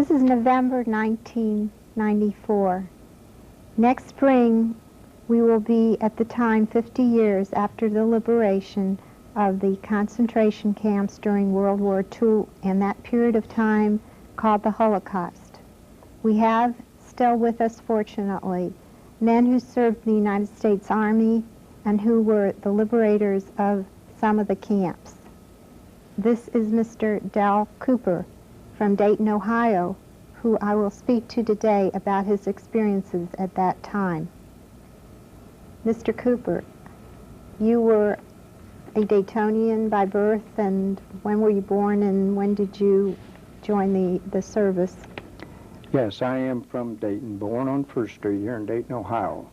This is November 1994. Next spring, we will be at the time 50 years after the liberation of the concentration camps during World War II and that period of time called the Holocaust. We have still with us, fortunately, men who served the United States Army and who were the liberators of some of the camps. This is Mr. Del Cooper from Dayton, Ohio, who I will speak to today about his experiences at that time. Mr. Cooper, you were a Daytonian by birth, and when were you born and when did you join the service? Yes, I am from Dayton, born on 1st Street here in Dayton, Ohio,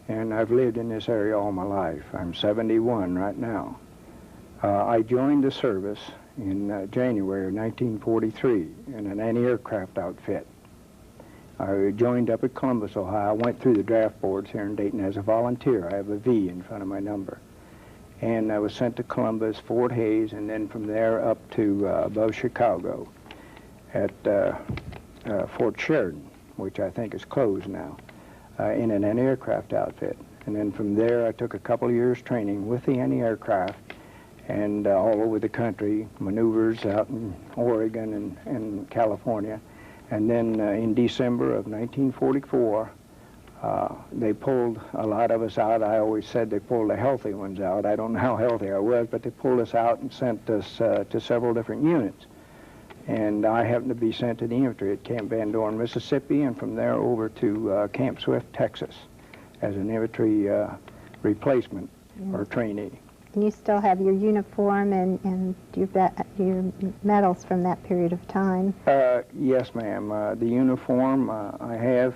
and I've lived in this area all my life. I'm 71 right now. I joined the service in January of 1943 in an anti-aircraft outfit. I joined up at Columbus, Ohio. I went through the draft boards here in Dayton as a volunteer. I have a V in front of my number. And I was sent to Columbus, Fort Hays, and then from there up to above Chicago at Fort Sheridan, which I think is closed now, in an anti-aircraft outfit. And then from there I took a couple of years training with the anti-aircraft and all over the country, maneuvers out in Oregon and California. And then in December of 1944, they pulled a lot of us out. I always said they pulled the healthy ones out. I don't know how healthy I was, but they pulled us out and sent us to several different units. And I happened to be sent to the infantry at Camp Van Dorn, Mississippi, and from there over to Camp Swift, Texas, as an infantry replacement or trainee. And you still have your uniform and your medals from that period of time? Yes, ma'am. The uniform I have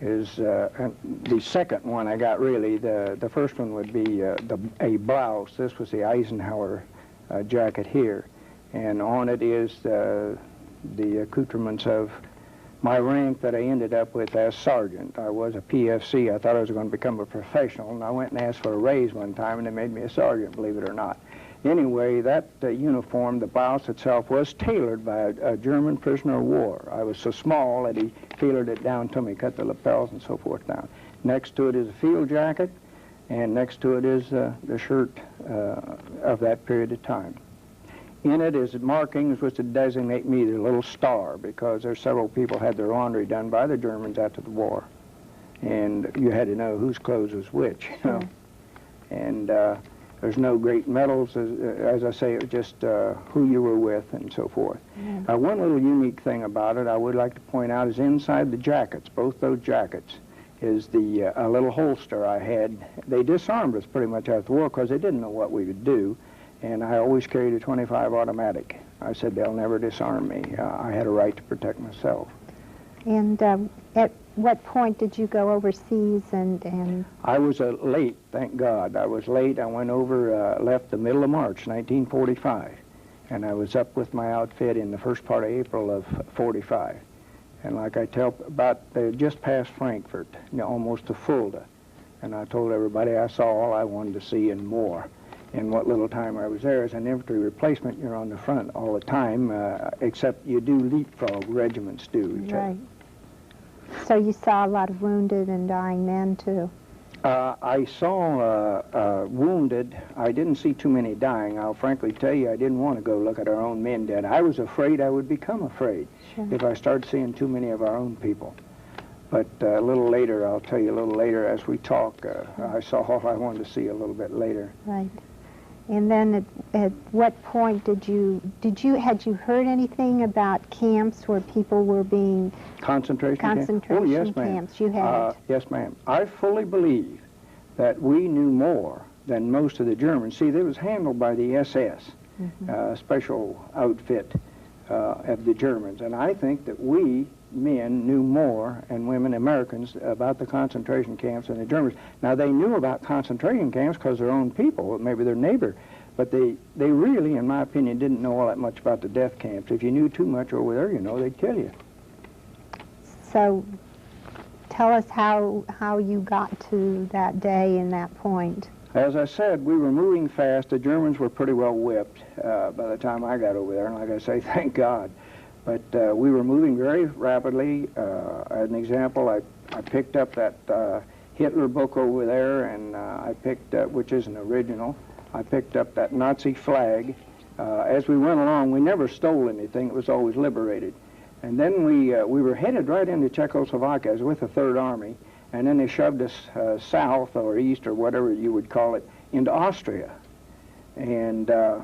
is the second one I got, really. The first one would be a blouse. This was the Eisenhower jacket here. And on it is the accoutrements of my rank that I ended up with as sergeant. I was a PFC. I thought I was going to become a professional, and I went and asked for a raise one time, and they made me a sergeant, believe it or not. Anyway, that uniform, the blouse itself, was tailored by a German prisoner of war. I was so small that he tailored it down to me, cut the lapels and so forth down. Next to it is a field jacket, and next to it is the shirt of that period of time. In it is markings which would designate me the little star, because there's several people had their laundry done by the Germans after the war, and you had to know whose clothes was which, you know. And there's no great medals, as I say, it was just who you were with and so forth. One little unique thing about it I would like to point out is inside the jackets, both those jackets, is a little holster I had. They disarmed us pretty much after the war because they didn't know what we would do. And I always carried a .25 automatic. I said they'll never disarm me. I had a right to protect myself. And at what point did you go overseas? And I was late, thank God. I was late. I went over, left the middle of March, 1945. And I was up with my outfit in the first part of April of 45. And like I tell, they just passed Frankfurt, you know, almost to Fulda. And I told everybody I saw all I wanted to see and more. In what little time I was there as an infantry replacement, you're on the front all the time, except you do leapfrog, regiments do. Right. So you saw a lot of wounded and dying men, too? I saw wounded. I didn't see too many dying. I'll frankly tell you, I didn't want to go look at our own men dead. I was afraid I would become afraid if I started seeing too many of our own people. But a little later, I'll tell you a little later as we talk, I saw all I wanted to see a little bit later. Right. And then at what point had you heard anything about camps where people were being... Concentration camps? Oh, yes, ma'am. Camps, you had? Yes, ma'am. I fully believe that we knew more than most of the Germans. See, it was handled by the SS, special outfit of the Germans. And I think that we men knew more, and women, Americans, about the concentration camps than the Germans. Now, they knew about concentration camps because their own people, maybe their neighbor, but they really, in my opinion, didn't know all that much about the death camps. If you knew too much over there, you know, they'd kill you. So, tell us how you got to that day and that point. As I said, we were moving fast. The Germans were pretty well whipped by the time I got over there, and like I say, thank God. But we were moving very rapidly. As an example, I picked up that Hitler book over there, and I picked up, which is an original, I picked up that Nazi flag. As we went along, we never stole anything. It was always liberated. And then we were headed right into Czechoslovakia. I was with the Third Army, and then they shoved us south or east or whatever you would call it into Austria. And I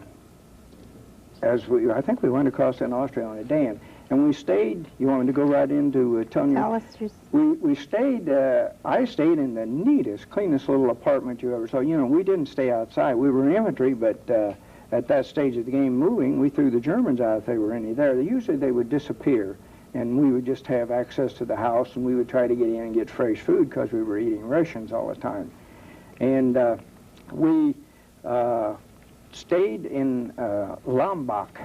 think we went across in Austria on a day, and we stayed. You want me to go right into telling you? Tell us your... We stayed. I stayed in the neatest, cleanest little apartment you ever saw. You know, we didn't stay outside. We were infantry, but at that stage of the game moving, we threw the Germans out if they were any there. Usually they would disappear, and we would just have access to the house, and we would try to get in and get fresh food because we were eating rations all the time. And we stayed in Lambach,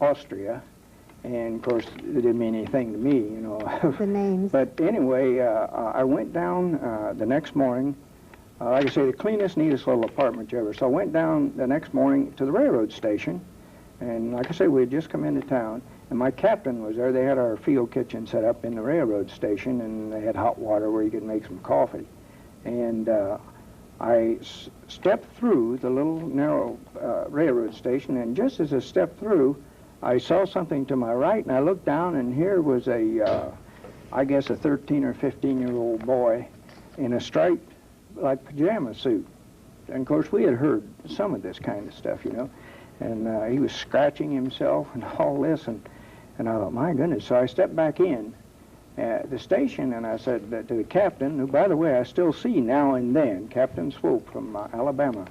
Austria, and of course it didn't mean anything to me, you know. The names. But anyway, I went down the next morning. Like I say, the cleanest, neatest little apartment you ever. So I went down the next morning to the railroad station, and like I say, we had just come into town, and my captain was there. They had our field kitchen set up in the railroad station, and they had hot water where you could make some coffee. And I stepped through the little narrow railroad station, and just as I stepped through, I saw something to my right, and I looked down, and here was I guess a 13 or 15-year-old boy in a striped, like, pajama suit. And of course, we had heard some of this kind of stuff, you know. And he was scratching himself and all this, and I thought, my goodness. So I stepped back in at the station, and I said to the captain, who, by the way, I still see now and then, Captain Swope from Alabama.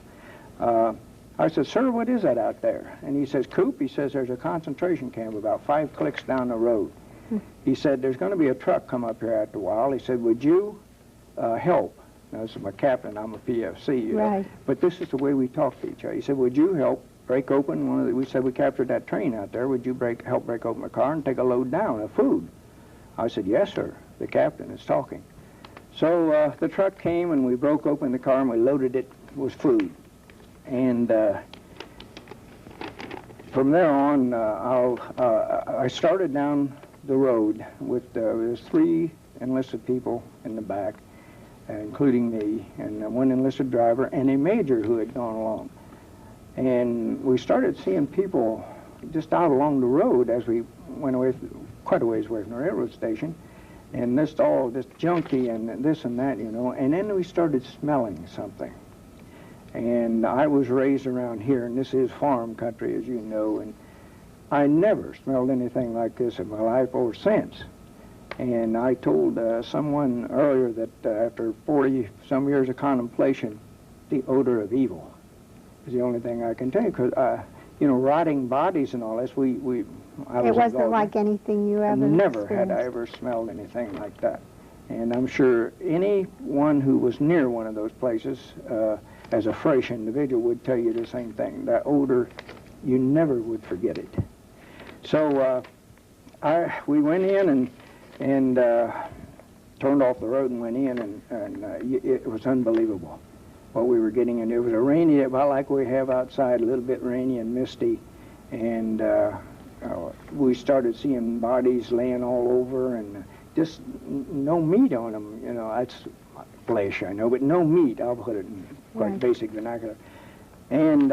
I said, sir, what is that out there? And he says, Coop, he says, there's a concentration camp about 5 clicks down the road. He said, there's going to be a truck come up here after a while. He said, would you help? Now, this is my captain, I'm a PFC, you know. But this is the way we talk to each other. He said, would you help break open one of the, we said we captured that train out there, would you help break open the car and take a load down of food? I said, yes, sir. The captain is talking. So the truck came, and we broke open the car, and we loaded it with food. And from there on, I started down the road with there was 3 enlisted people in the back, including me, and one enlisted driver, and a major who had gone along. And we started seeing people just out along the road as we went away, quite a ways away from the railroad station, and this junkie and this and that, you know. And then we started smelling something. And I was raised around here, and this is farm country, as you know, and I never smelled anything like this in my life or since. And I told someone earlier that after 40-some years of contemplation, the odor of evil is the only thing I can tell you, because, you know, rotting bodies and all this, it wasn't like anything you ever Never had I ever smelled anything like that. And I'm sure anyone who was near one of those places, as a fresh individual, would tell you the same thing. That odor, you never would forget it. So we went in and turned off the road and went in, and it was unbelievable what we were getting. And it was a rainy, about like we have outside, a little bit rainy and misty. And we started seeing bodies laying all over, and just no meat on them. You know, that's flesh, I know, but no meat. I'll put it in quite basic vernacular. And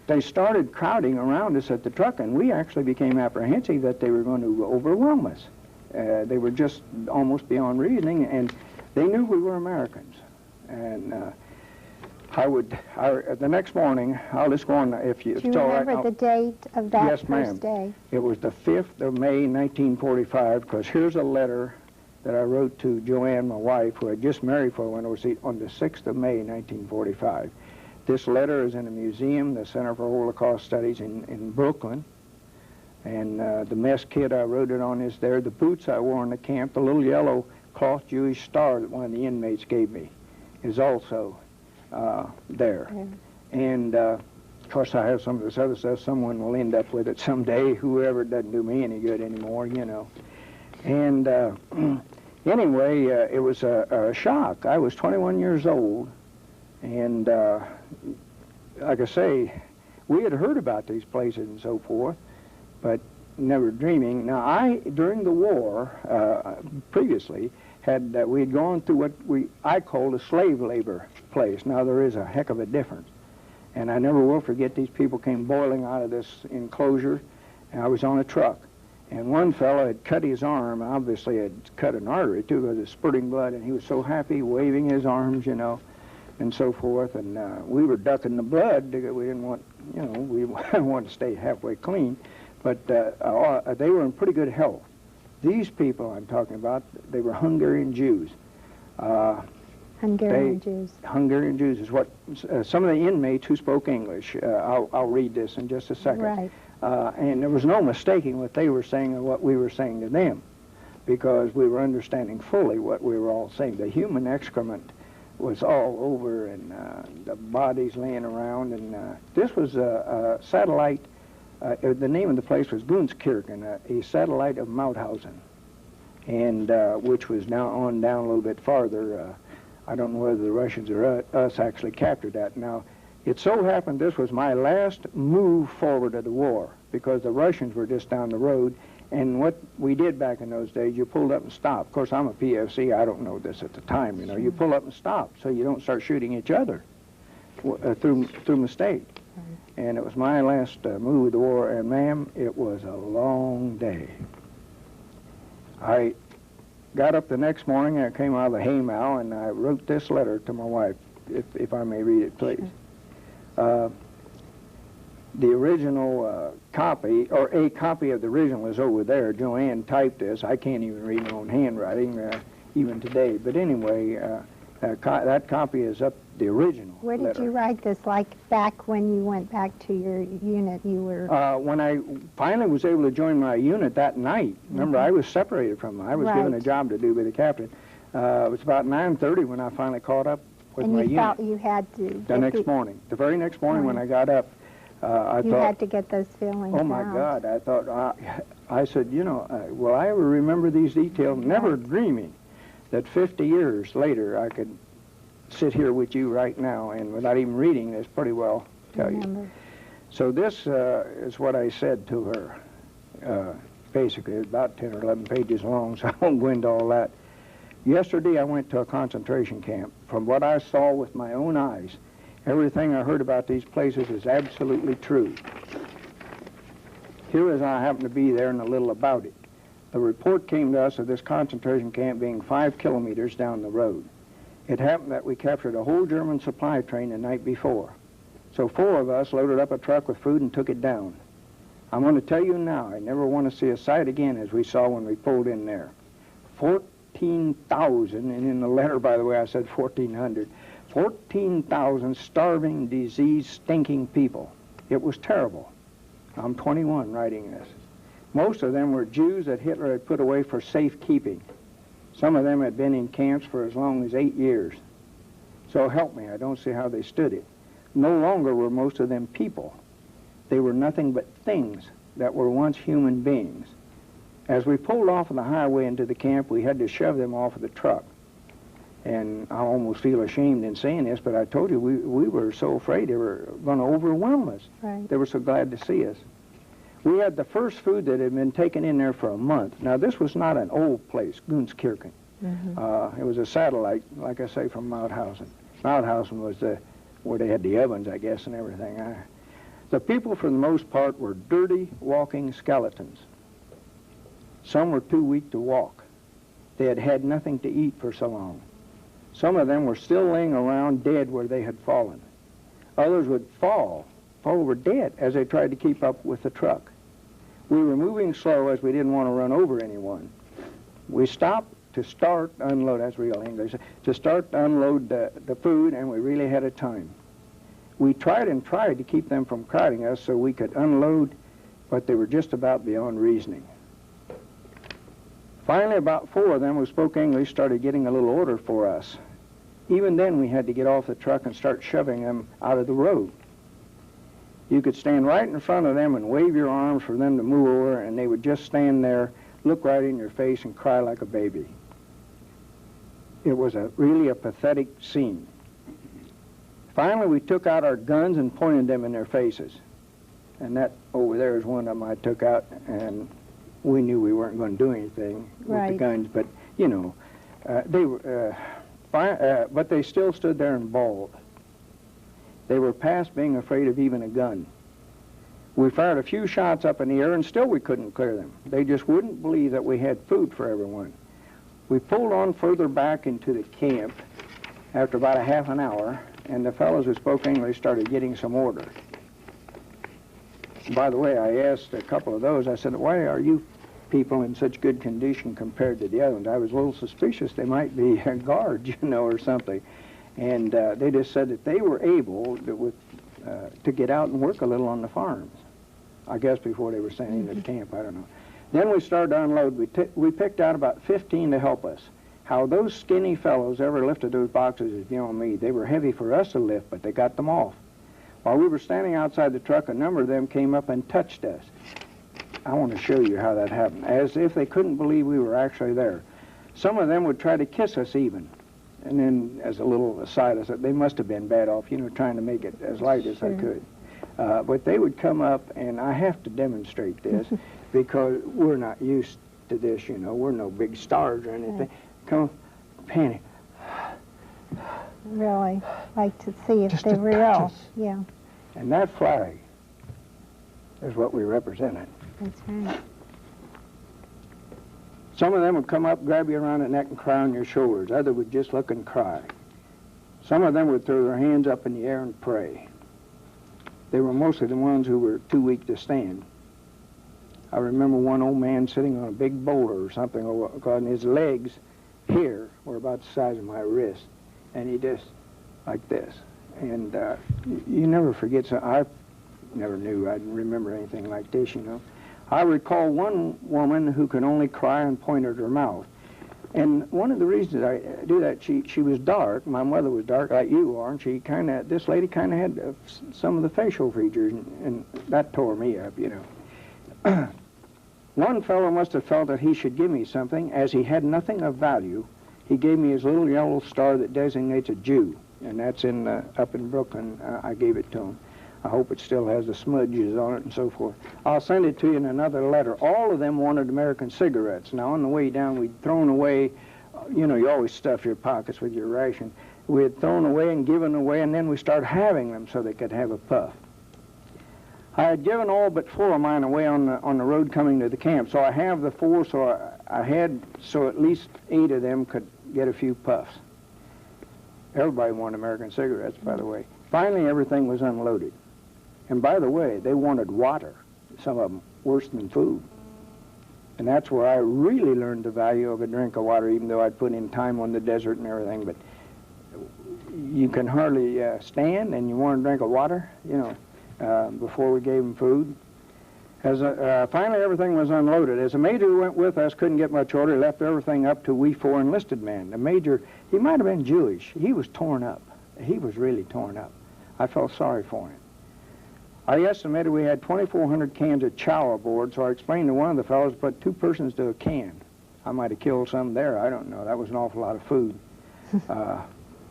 they started crowding around us at the truck, and we actually became apprehensive that they were going to overwhelm us. They were just almost beyond reasoning, and they knew we were Americans. And the next morning, I'll just go on, if you... Do you remember the date of that yes, first day? It was the 5th of May, 1945, because here's a letter that I wrote to Joan, my wife, who I just married for when I was on the 6th of May, 1945. This letter is in a museum, the Center for Holocaust Studies in Brooklyn. And the mess kit I wrote it on is there. The boots I wore in the camp, the little yellow cloth Jewish star that one of the inmates gave me, is also there. And of course I have some of this other stuff. Someone will end up with it someday, whoever. Doesn't do me any good anymore, you know. And anyway, it was a shock. I was 21 years old, and like I say, we had heard about these places and so forth, but never dreaming. Now, during the war, previously, we had gone through what I called a slave labor place. Now, there is a heck of a difference. And I never will forget, these people came boiling out of this enclosure, and I was on a truck. And one fellow had cut his arm, obviously had cut an artery too, because it was spurting blood, and he was so happy, waving his arms, you know, and so forth. And we were ducking the blood because we didn't want, you know, we wanted to stay halfway clean. But they were in pretty good health. These people I'm talking about, they were Hungarian Jews. Hungarian Jews. Hungarian Jews is what some of the inmates who spoke English. I'll read this in just a second. Right. And there was no mistaking what they were saying and what we were saying to them, because we were understanding fully what we were all saying. The human excrement was all over, and the bodies laying around. And this was a satellite. The name of the place was Gunzkirchen, a satellite of Mauthausen, and which was down a little bit farther. I don't know whether the Russians or us actually captured that. Now, it so happened this was my last move forward of the war, because the Russians were just down the road, and what we did back in those days, you pulled up and stopped. Of course, I'm a PFC, I don't know this at the time, you know. You pull up and stop so you don't start shooting each other through mistake. And it was my last move of the war, and ma'am, it was a long day. I got up the next morning, I came out of the haymow, and I wrote this letter to my wife, if I may read it, please. The original copy, or a copy of the original, is over there. Joan typed this. I can't even read my own handwriting, even today. But anyway, that copy is up, the original Where did letter. you write this? Like back when you went back to your unit, you were... When I finally was able to join my unit that night. Remember, I was separated from them. I was given a job to do by the captain. It was about 9:30 when I finally caught up with my unit. And you felt you had to... The next morning. The very next morning when I got up, I you thought... had to get those feelings Oh, my God. I thought, I said, you know, will I ever remember these details? Never dreaming that 50 years later I could sit here with you right now and without even reading this pretty well tell you. So this is what I said to her. Basically, it's about 10 or 11 pages long, so I won't go into all that. Yesterday I went to a concentration camp. From what I saw with my own eyes, everything I heard about these places is absolutely true. Here as I happen to be there and a little about it. The report came to us of this concentration camp being 5 kilometers down the road. It happened that we captured a whole German supply train the night before. So 4 of us loaded up a truck with food and took it down. I'm going to tell you now, I never want to see a sight again as we saw when we pulled in there. 14,000, and in the letter, by the way, I said 1,400. 14,000 starving, diseased, stinking people. It was terrible. I'm 21 writing this. Most of them were Jews that Hitler had put away for safekeeping. Some of them had been in camps for as long as 8 years. So help me, I don't see how they stood it. No longer were most of them people. They were nothing but things that were once human beings. As we pulled off of the highway into the camp, we had to shove them off of the truck. And I almost feel ashamed in saying this, but I told you we were so afraid they were going to overwhelm us. Right. They were so glad to see us. We had the first food that had been taken in there for a month. Now, this was not an old place, Gunzkirchen. It was a satellite, like I say, from Mauthausen. Mauthausen was where they had the ovens, I guess, and everything. The people, for the most part, were dirty, walking skeletons. Some were too weak to walk. They had had nothing to eat for so long. Some of them were still laying around dead where they had fallen. Others would fall over dead as they tried to keep up with the truck. We were moving slow as we didn't want to run over anyone. We stopped to start, unload, that's real English, to start to unload the food, and we really had a time. We tried and tried to keep them from crowding us so we could unload, but they were just about beyond reasoning. Finally, about 4 of them who spoke English started getting a little order for us. Even then, we had to get off the truck and start shoving them out of the road. You could stand right in front of them and wave your arms for them to move over, and they would just stand there, look right in your face, and cry like a baby. It was really a pathetic scene. Finally, we took out our guns and pointed them in their faces. And that over there is one of them I took out, and we knew we weren't going to do anything with the guns, but, you know, they were, but they still stood there and bawled. They were past being afraid of even a gun. We fired a few shots up in the air, and still we couldn't clear them. They just wouldn't believe that we had food for everyone. We pulled on further back into the camp after about a half an hour, and the fellows who spoke English started getting some order. By the way, I asked a couple of those, I said, why are you people in such good condition compared to the other ones? I was a little suspicious they might be guards, you know, or something. And they just said that they were able to get out and work a little on the farms. I guess before they were sent into the camp, I don't know. Then we started to unload. We picked out about 15 to help us. How those skinny fellows ever lifted those boxes is beyond me. They were heavy for us to lift, but they got them off. While we were standing outside the truck, a number of them came up and touched us. I want to show you how that happened, as if they couldn't believe we were actually there. Some of them would try to kiss us even. And then, as a little aside, I said, they must have been bad off, you know, trying to make it as light as I could. But they would come up, and I have to demonstrate this, because we're not used to this, you know. We're no big stars or anything. Come on, Penny. Really like to see if Just they're to real. touch us. Yeah, And that flag is what we represented. that's right. Some of them would come up, grab you around the neck and cry on your shoulders. Others would just look and cry. Some of them would throw their hands up in the air and pray. They were mostly the ones who were too weak to stand. I remember one old man sitting on a big boulder or something, and his legs here were about the size of my wrist, and he just like this. And you never forget. So I never knew. I didn't remember anything like this, you know. I recall one woman who could only cry and point at her mouth. And one of the reasons I do that, she was dark. My mother was dark like you are, and this lady kind of had some of the facial features, and that tore me up, you know. One fellow must have felt that he should give me something. As he had nothing of value, he gave me his little yellow star that designates a Jew, and that's up in Brooklyn. I gave it to him. I hope it still has the smudges on it and so forth. I'll send it to you in another letter. All of them wanted American cigarettes. Now, on the way down, we'd thrown away, you know, you always stuff your pockets with your ration. We had thrown away and given away, and then we started having them so they could have a puff. I had given all but 4 of mine away on the road coming to the camp, so I have the 4, so I had, so at least 8 of them could get a few puffs. Everybody wanted American cigarettes, by the way. Finally, everything was unloaded. And by the way, they wanted water, some of them worse than food. And that's where I really learned the value of a drink of water, even though I'd put in time on the desert and everything. But you can hardly stand, and you want a drink of water, you know, before we gave them food. Finally, everything was unloaded. As a major who went with us couldn't get much order, he left everything up to we 4 enlisted men. The major, he might have been Jewish. He was torn up. He was really torn up. I felt sorry for him. I estimated we had 2,400 cans of chow aboard, so I explained to one of the fellows, put 2 persons to a can. I might have killed some there, I don't know. That was an awful lot of food,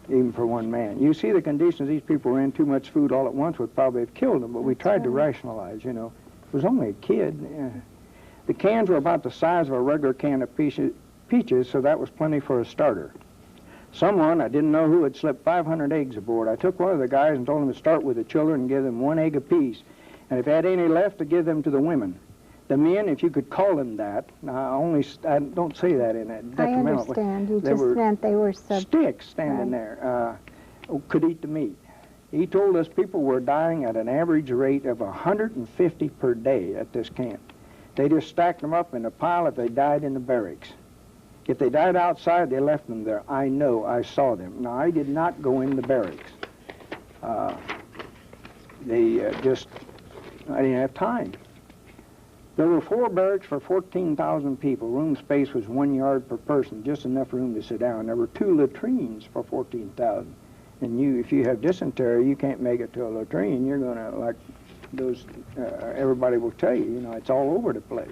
even for one man. You see the conditions these people were in, too much food all at once would probably have killed them, but we tried to rationalize, you know. It was only a kid. Yeah. The cans were about the size of a regular can of peaches, so that was plenty for a starter. Someone, I didn't know who, had slipped 500 eggs aboard. I took one of the guys and told him to start with the children and give them 1 egg apiece. And if they had any left, to give them to the women. The men, if you could call them that, I don't say that in a detrimental way. I understand. You just meant they were sticks standing there, could eat the meat. He told us people were dying at an average rate of 150 per day at this camp. They just stacked them up in a pile if they died in the barracks. If they died outside, they left them there. I know, I saw them. Now, I did not go in the barracks. I didn't have time. There were 4 barracks for 14,000 people. Room space was 1 yard per person, just enough room to sit down. There were 2 latrines for 14,000. And if you have dysentery, you can't make it to a latrine. You're going to, like those, everybody will tell you, you know, it's all over the place.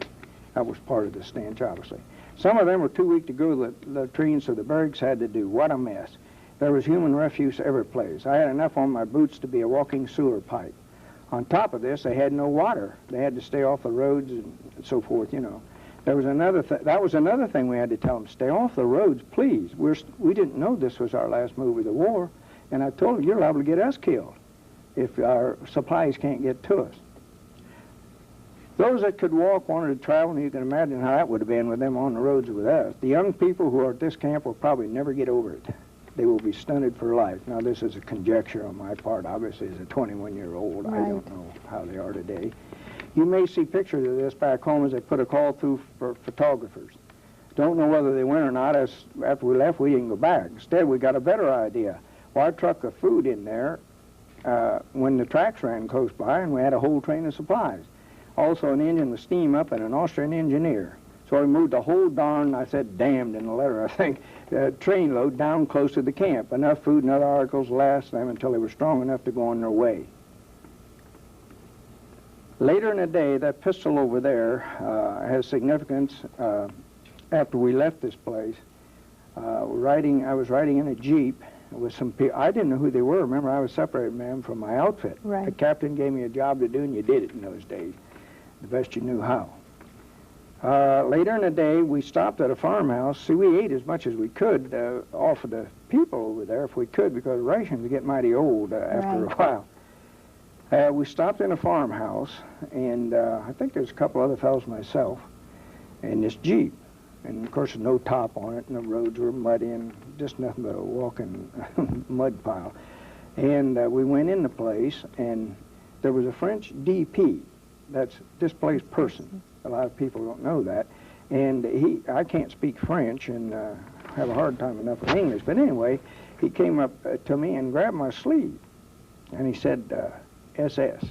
That was part of the stench, obviously. Some of them were too weak to go to the latrines, so the barracks had to do. What a mess. There was human refuse every place. I had enough on my boots to be a walking sewer pipe. On top of this, they had no water. They had to stay off the roads and so forth, you know. There was another that was another thing we had to tell them, stay off the roads, please. We didn't know this was our last move of the war, and I told them, you're liable to get us killed if our supplies can't get to us. Those that could walk wanted to travel, and you can imagine how that would have been with them on the roads with us. The young people who are at this camp will probably never get over it. They will be stunted for life. Now, this is a conjecture on my part. Obviously, as a 21-year-old, right. I don't know how they are today. You may see pictures of this back home as they put a call through for photographers. Don't know whether they went or not. After we left, we didn't go back. Instead, we got a better idea. Well, our truck of food in there when the tracks ran close by, and we had a whole train of supplies. Also, an engine with steam up and an Austrian engineer. So we moved the whole darn, I said damned in the letter, I think, train load down close to the camp. Enough food and other articles to last them until they were strong enough to go on their way. Later in the day, that pistol over there has significance. After we left this place, I was riding in a Jeep with some people. I didn't know who they were. Remember, I was separated from them from my outfit. Right. The captain gave me a job to do, and you did it in those days, the best you knew how. Later in the day, we stopped at a farmhouse. See, we ate as much as we could off of the people over there if we could, because rations get mighty old after a while. We stopped in a farmhouse, and I think there's a couple other fellows myself, and this Jeep. And, of course, there's no top on it, and the roads were muddy and just nothing but a walking mud pile. And we went in the place, and there was a French DP. That's displaced person. A lot of people don't know that. And I can't speak French and have a hard time enough with English. But anyway, he came up to me and grabbed my sleeve, and he said, SS.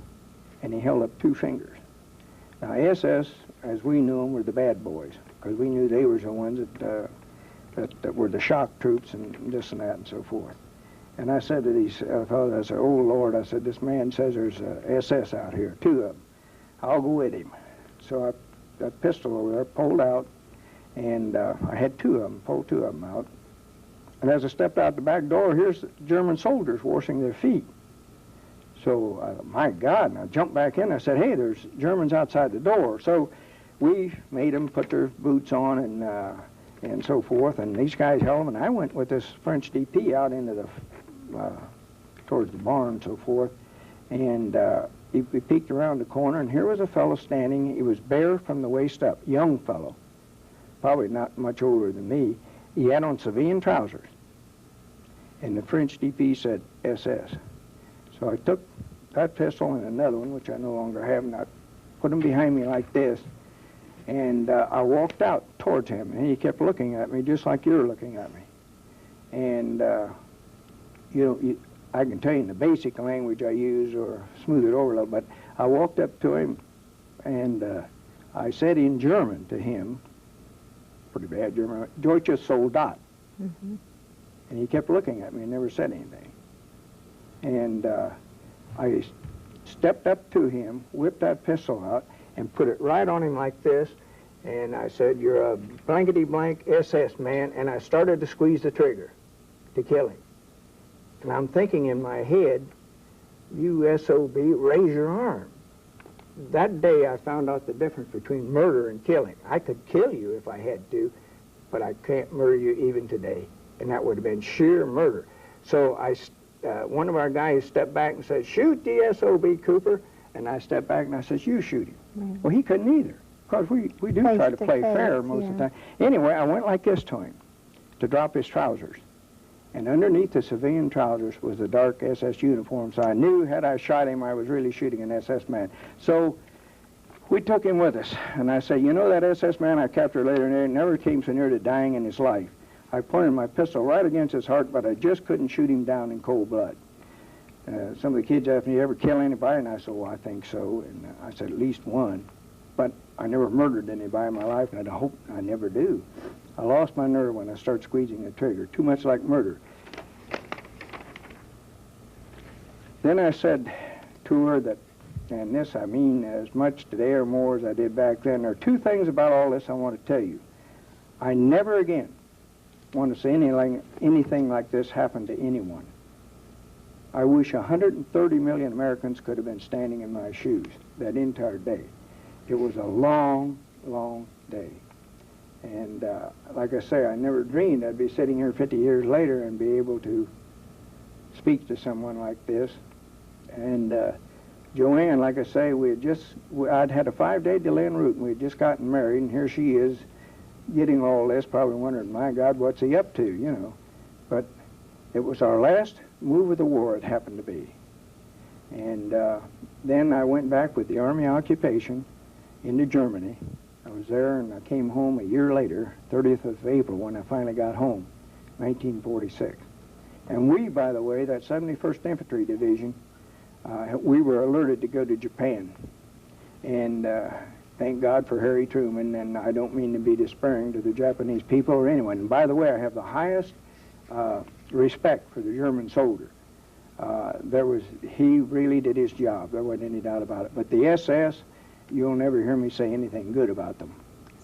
And he held up 2 fingers. Now, SS, as we knew them, were the bad boys, because we knew they were the ones that were the shock troops and this and that and so forth. And I said to these fellows, I said, oh, Lord, I said, this man says there's SS out here, 2 of them. I'll go with him. So that pistol over there pulled out, and I had 2 of them, pulled 2 of them out. And as I stepped out the back door, here's German soldiers washing their feet. So, I thought, my God, and I jumped back in. I said, hey, there's Germans outside the door. So we made them put their boots on and so forth, and these guys held them, and I went with this French DP out into the, towards the barn and so forth, and we peeked around the corner, and here was a fellow standing. He was bare from the waist up, young fellow, probably not much older than me. He had on civilian trousers, and the French DP said SS. So I took that pistol and another one, which I no longer have, and I put them behind me like this, and I walked out towards him, and he kept looking at me just like you're looking at me. And, I can tell you in the basic language I use or smooth it over a little, but I walked up to him, and I said in German to him, pretty bad German, Deutsche Soldat. Mm-hmm. And he kept looking at me and never said anything. And I stepped up to him, whipped that pistol out, and put it right on him like this, and I said, you're a blankety-blank SS man, and I started to squeeze the trigger to kill him. And I'm thinking in my head, you SOB, raise your arm. That day I found out the difference between murder and killing. I could kill you if I had to, but I can't murder you even today. And that would have been sheer murder. So one of our guys stepped back and said, shoot the SOB, Cooper. And I stepped back and I said, you shoot him. Mm-hmm. Well, he couldn't either, because we do try to play fair most of the time. Anyway, I went like this to him to drop his trousers. And underneath the civilian trousers was the dark SS uniform, so I knew had I shot him, I was really shooting an SS man. So we took him with us, and I said, you know that SS man I captured later in there never came so near to dying in his life. I pointed my pistol right against his heart, but I just couldn't shoot him down in cold blood. Some of the kids asked me, you ever kill anybody? And I said, well, I think so. And I said, at least one. But I never murdered anybody in my life, and I hope I never do. I lost my nerve when I started squeezing the trigger, too much like murder. Then I said to her that, and this I mean as much today or more as I did back then, there are 2 things about all this I want to tell you. I never again want to see anything like this happen to anyone. I wish 130 million Americans could have been standing in my shoes that entire day. It was a long, long day. And like I say, I never dreamed I'd be sitting here 50 years later and be able to speak to someone like this. And Joanne, like I say, I'd had a 5-day delay en route, and we had just gotten married, and here she is getting all this, probably wondering, my God, what's he up to, you know. But it was our last move of the war, it happened to be. And then I went back with the Army occupation into Germany. I was there, and I came home a year later, 30th of April, when I finally got home, 1946. And we, by the way, that 71st Infantry Division, we were alerted to go to Japan. And thank God for Harry Truman, and I don't mean to be despairing to the Japanese people or anyone. And by the way, I have the highest respect for the German soldier. He really did his job. There wasn't any doubt about it. But the SS, you'll never hear me say anything good about them.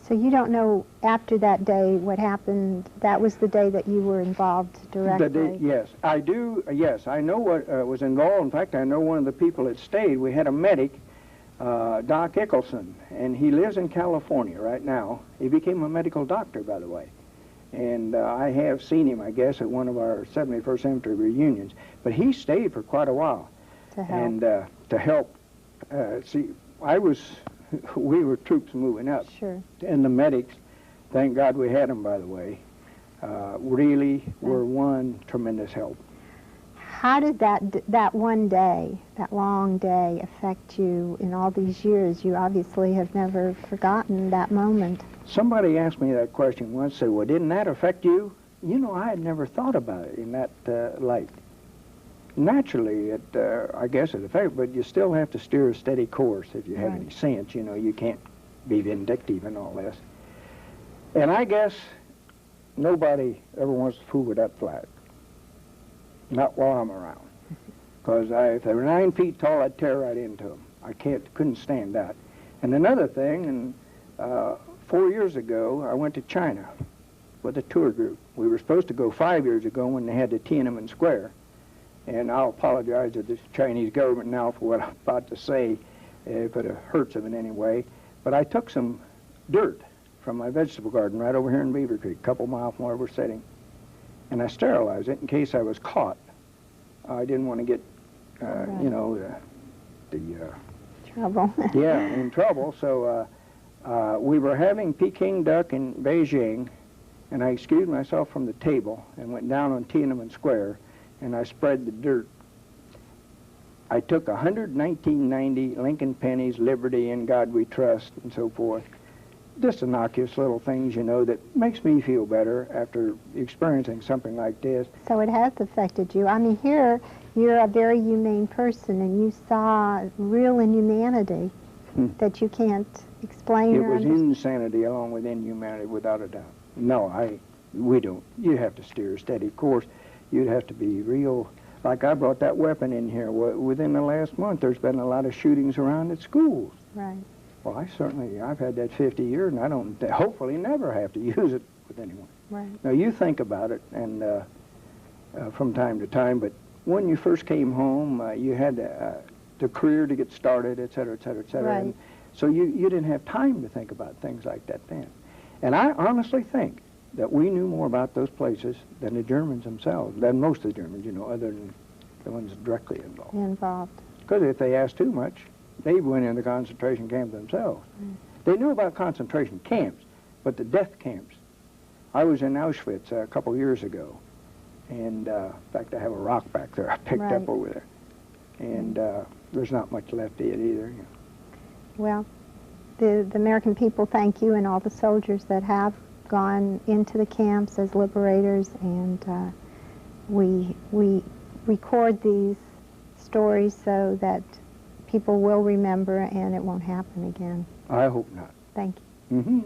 So you don't know after that day what happened? That was the day that you were involved directly? Yes, I do. Yes, I know what was involved. In fact, I know one of the people that stayed. We had a medic, Doc Ickelson, and he lives in California right now. He became a medical doctor, by the way. And I have seen him, I guess, at one of our 71st Infantry reunions. But he stayed for quite a while. To help. And to help. We were troops moving up. Sure. And the medics, thank God we had them, by the way, really were one tremendous help. How did that one day, that long day, affect you in all these years? You obviously have never forgotten that moment. Somebody asked me that question once, said, well, didn't that affect you? You know, I had never thought about it in that light. Naturally, I guess it affects, but you still have to steer a steady course if you have any sense. You know, you can't be vindictive and all this. And I guess nobody ever wants to fool with that flag. Not while I'm around. Because if they were 9 feet tall, I'd tear right into them. I couldn't stand that. And another thing, 4 years ago, I went to China with a tour group. We were supposed to go 5 years ago when they had the Tiananmen Square. And I'll apologize to the Chinese government now for what I'm about to say, if it hurts them in any way. But I took some dirt from my vegetable garden right over here in Beavercreek, a couple miles from where we're sitting, and I sterilized it in case I was caught. I didn't want to get, you know, trouble. Yeah, in trouble. So we were having Peking duck in Beijing, and I excused myself from the table and went down on Tiananmen Square, and I spread the dirt. I took 119.90 Lincoln pennies, Liberty, In God We Trust, and so forth. Just innocuous little things, you know, that makes me feel better after experiencing something like this. So it has affected you. I mean, here you're a very humane person, and you saw real inhumanity that you can't explain It or was understand. insanity along with inhumanity, without a doubt. No, we don't. You have to steer a steady course. You'd have to be real. Like I brought that weapon in here. Within the last month, there's been a lot of shootings around at schools. Right. Well, I've had that 50 years, and I don't hopefully never have to use it with anyone. Right. Now, you think about it, and from time to time, but when you first came home, you had the career to get started, et cetera, et cetera, et cetera. Right. And so you didn't have time to think about things like that then. And I honestly think that we knew more about those places than the Germans themselves, than most of the Germans, you know, other than the ones directly involved. Because if they asked too much, they went in the concentration camp themselves. They knew about concentration camps, but the death camps. I was in Auschwitz a couple years ago, and in fact, I have a rock back there I picked up over there. And there's not much left of it either. You know. Well, the American people thank you and all the soldiers that have gone into the camps as liberators, and we record these stories so that people will remember and it won't happen again. I hope not. Thank you. Mm-hmm.